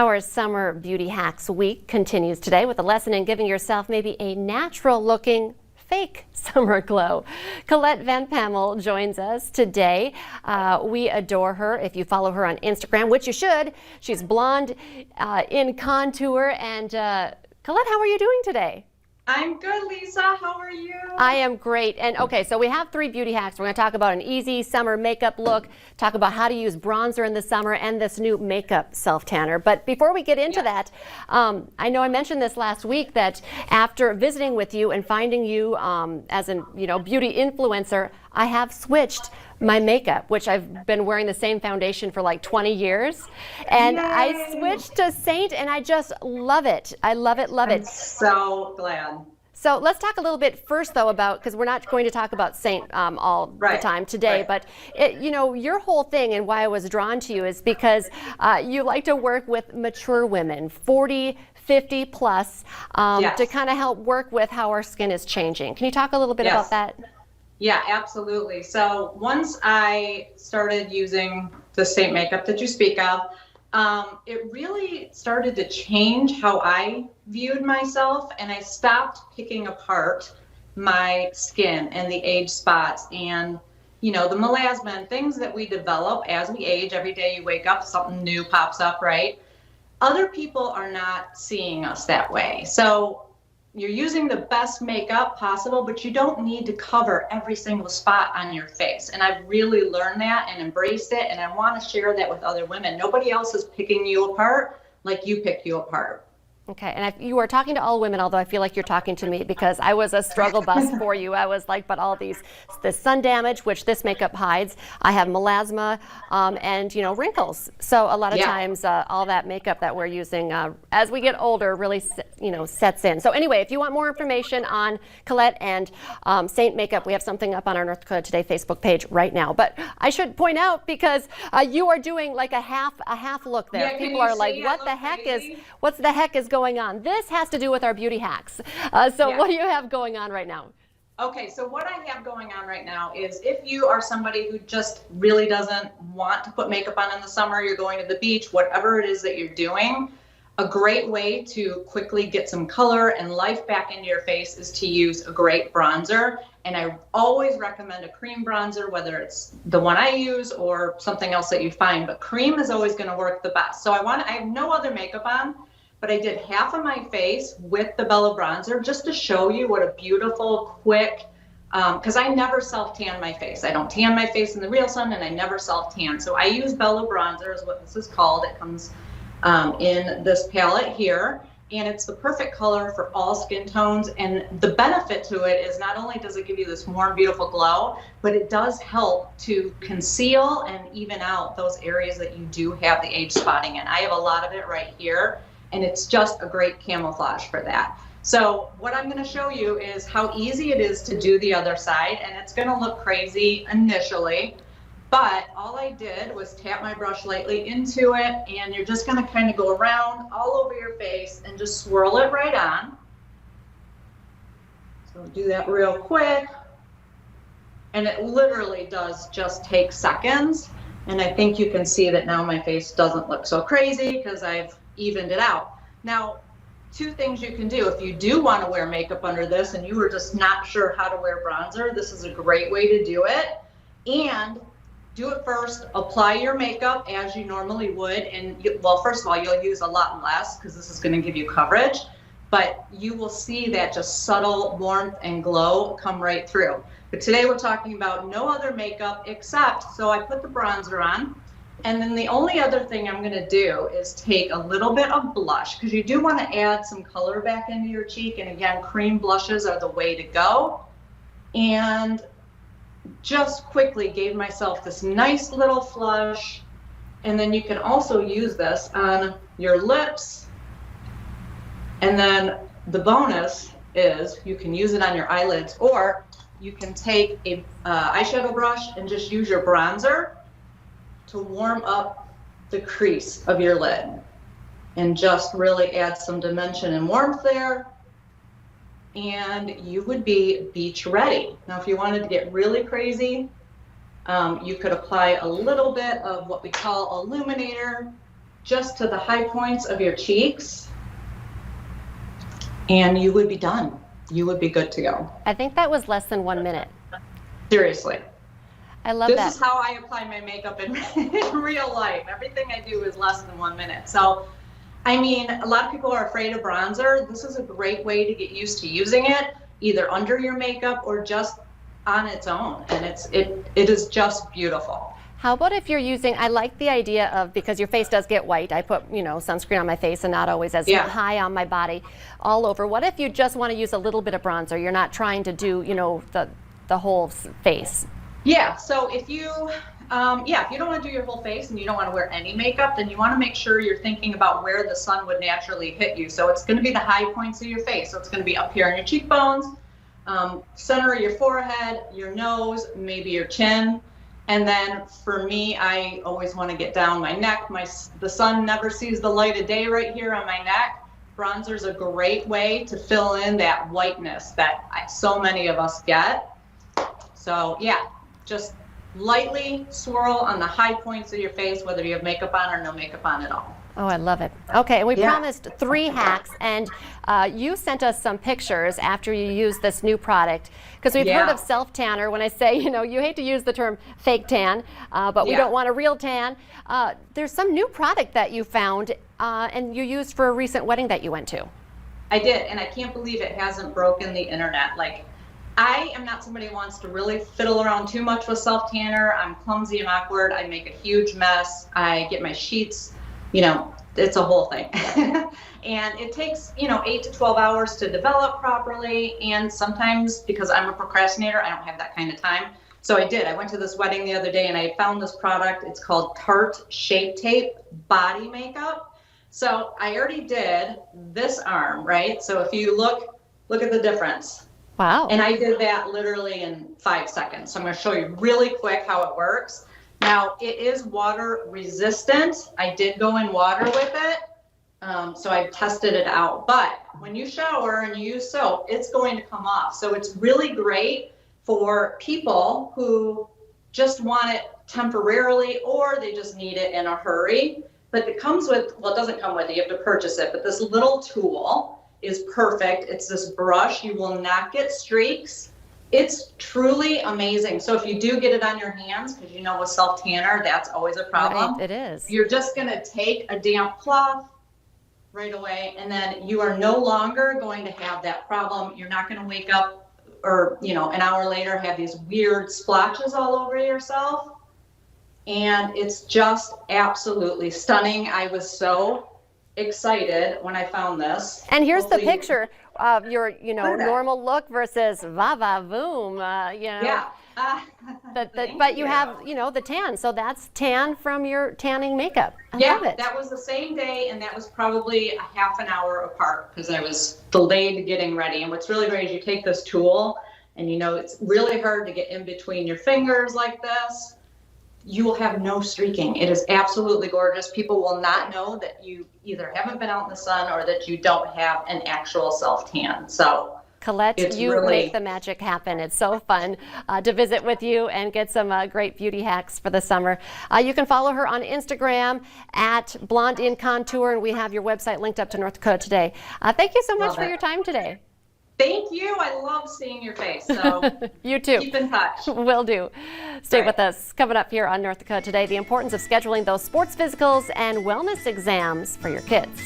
Our Summer Beauty Hacks Week continues today with a lesson in giving yourself maybe a natural looking fake summer glow. Colette Van Pamel joins us today. We adore her. If you follow her on Instagram, which you should, she's blonde in contour. And Colette, how are you doing today? I'm good, Lisa. How are you? I am great. And okay, so we have 3 beauty hacks. We're going to talk about an easy summer makeup look, talk about how to use bronzer in the summer, and this new makeup self-tanner. But before we get into that, I know I mentioned this last week that after visiting with you and finding you as a beauty influencer, I have switched my makeup, which I've been wearing the same foundation for like 20 years. And Yay. I switched to Saint and I just love it. I love it, love it. I'm so glad. So let's talk a little bit first, though, about, because we're not going to talk about Saint all the time today, but your whole thing and why I was drawn to you is because you like to work with mature women, 40, 50 plus, to kind of help work with how our skin is changing. Can you talk a little bit about that? Yeah, absolutely. So once I started using the Saint makeup that you speak of, it really started to change how I viewed myself, and I stopped picking apart my skin and the age spots and, the melasma and things that we develop as we age. Every day you wake up, something new pops up, right? Other people are not seeing us that way. So you're using the best makeup possible, but you don't need to cover every single spot on your face. And I've really learned that and embraced it, and I want to share that with other women. Nobody else is picking you apart like you pick you apart. Okay, and you are talking to all women, although I feel like you're talking to me because I was a struggle bus for you. I was like, but all the sun damage, which this makeup hides. I have melasma and, wrinkles. So a lot of times all that makeup that we're using as we get older really, sets in. So anyway, if you want more information on Colette and Saint Makeup, we have something up on our North Dakota Today Facebook page right now. But I should point out, because you are doing like a half look there. Yeah, people are like, what's the heck is going on? This has to do with our beauty hacks. What do you have going on right now? Okay, so what I have going on right now is, if you are somebody who just really doesn't want to put makeup on in the summer, you're going to the beach, whatever it is that you're doing, a great way to quickly get some color and life back into your face is to use a great bronzer. And I always recommend a cream bronzer, whether it's the one I use or something else that you find, but cream is always going to work the best. So I have no other makeup on, but I did half of my face with the Bella bronzer just to show you what a beautiful, quick, because I never self-tan my face. I don't tan my face in the real sun, and I never self-tan. So I use Bella bronzer is what this is called. It comes in this palette here, and it's the perfect color for all skin tones. And the benefit to it is not only does it give you this warm, beautiful glow, but it does help to conceal and even out those areas that you do have the age spotting in. I have a lot of it right here, and it's just a great camouflage for that. So what I'm going to show you is how easy it is to do the other side, and it's going to look crazy initially, but all I did was tap my brush lightly into it, and you're just going to kind of go around all over your face and just swirl it right on. So do that real quick, and it literally does just take seconds, and I think you can see that now my face doesn't look so crazy because I've evened it out. Now, 2 things you can do. If you do want to wear makeup under this and you were just not sure how to wear bronzer, this is a great way to do it. And do it first, apply your makeup as you normally would, and first of all, you'll use a lot less because this is going to give you coverage, but you will see that just subtle warmth and glow come right through. But today we're talking about no other makeup except, so I put the bronzer on, and then the only other thing I'm going to do is take a little bit of blush, because you do want to add some color back into your cheek, and again, cream blushes are the way to go. And just quickly gave myself this nice little flush, and then you can also use this on your lips, and then the bonus is you can use it on your eyelids, or you can take a eyeshadow brush and just use your bronzer to warm up the crease of your lid and just really add some dimension and warmth there, and you would be beach ready. Now, if you wanted to get really crazy, you could apply a little bit of what we call illuminator just to the high points of your cheeks, and you would be done. You would be good to go. I think that was less than 1 minute. Seriously. I love This that. is how I apply my makeup in real life. Everything I do is less than 1 minute. So, I mean, a lot of people are afraid of bronzer. This is a great way to get used to using it, either under your makeup or just on its own. And it is just beautiful. How about if you're using, I like the idea of, because your face does get white, I put, sunscreen on my face and not always as high on my body all over. What if you just want to use a little bit of bronzer? You're not trying to do, the whole face. Yeah, so if you don't want to do your whole face and you don't want to wear any makeup, then you want to make sure you're thinking about where the sun would naturally hit you. So it's going to be the high points of your face. So it's going to be up here on your cheekbones, center of your forehead, your nose, maybe your chin. And then for me, I always want to get down my neck. The sun never sees the light of day right here on my neck. Bronzer is a great way to fill in that whiteness that so many of us get. So yeah, just lightly swirl on the high points of your face, whether you have makeup on or no makeup on at all. Oh, I love it. Okay, and we promised 3 hacks, and you sent us some pictures after you used this new product, because we've heard of self-tanner. When I say, you hate to use the term fake tan, but we don't want a real tan. There's some new product that you found and you used for a recent wedding that you went to. I did, and I can't believe it hasn't broken the internet. Like, I am not somebody who wants to really fiddle around too much with self-tanner. I'm clumsy and awkward. I make a huge mess. I get my sheets, it's a whole thing. And it takes, 8 to 12 hours to develop properly. And sometimes, because I'm a procrastinator, I don't have that kind of time. So I did. I went to this wedding the other day and I found this product. It's called Tarte Shape Tape Body Makeup. So I already did this arm, right? So if you look at the difference. Wow. And I did that literally in 5 seconds. So I'm going to show you really quick how it works. Now, it is water resistant. I did go in water with it. So I've tested it out. But when you shower and you use soap, it's going to come off. So it's really great for people who just want it temporarily or they just need it in a hurry. But it comes with, it doesn't come with it. You have to purchase it. But this little tool is perfect. It's this brush. You will not get streaks. It's truly amazing. So if you do get it on your hands, because with self-tanner, that's always a problem. Right, it is. You're just going to take a damp cloth right away, and then you are no longer going to have that problem. You're not going to wake up or, an hour later have these weird splotches all over yourself. And it's just absolutely stunning. I was so excited when I found this. And here's the picture of your, normal look versus va-va-voom, Yeah. But you have, the tan. So that's tan from your tanning makeup. I love it. That was the same day, and that was probably a half an hour apart because I was delayed getting ready. And what's really great is you take this tool, and it's really hard to get in between your fingers like this. You will have no streaking. It is absolutely gorgeous. People will not know that you either haven't been out in the sun or that you don't have an actual self-tan. So Colette, you make the magic happen. It's so fun to visit with you and get some great beauty hacks for the summer. You can follow her on Instagram at Blonde in Contour, and we have your website linked up to North Dakota Today. Thank you so much for your time today. Thank you. I love seeing your face. So you too. Keep in touch. Will do. Stay with us. Coming up here on North Dakota Today, the importance of scheduling those sports physicals and wellness exams for your kids.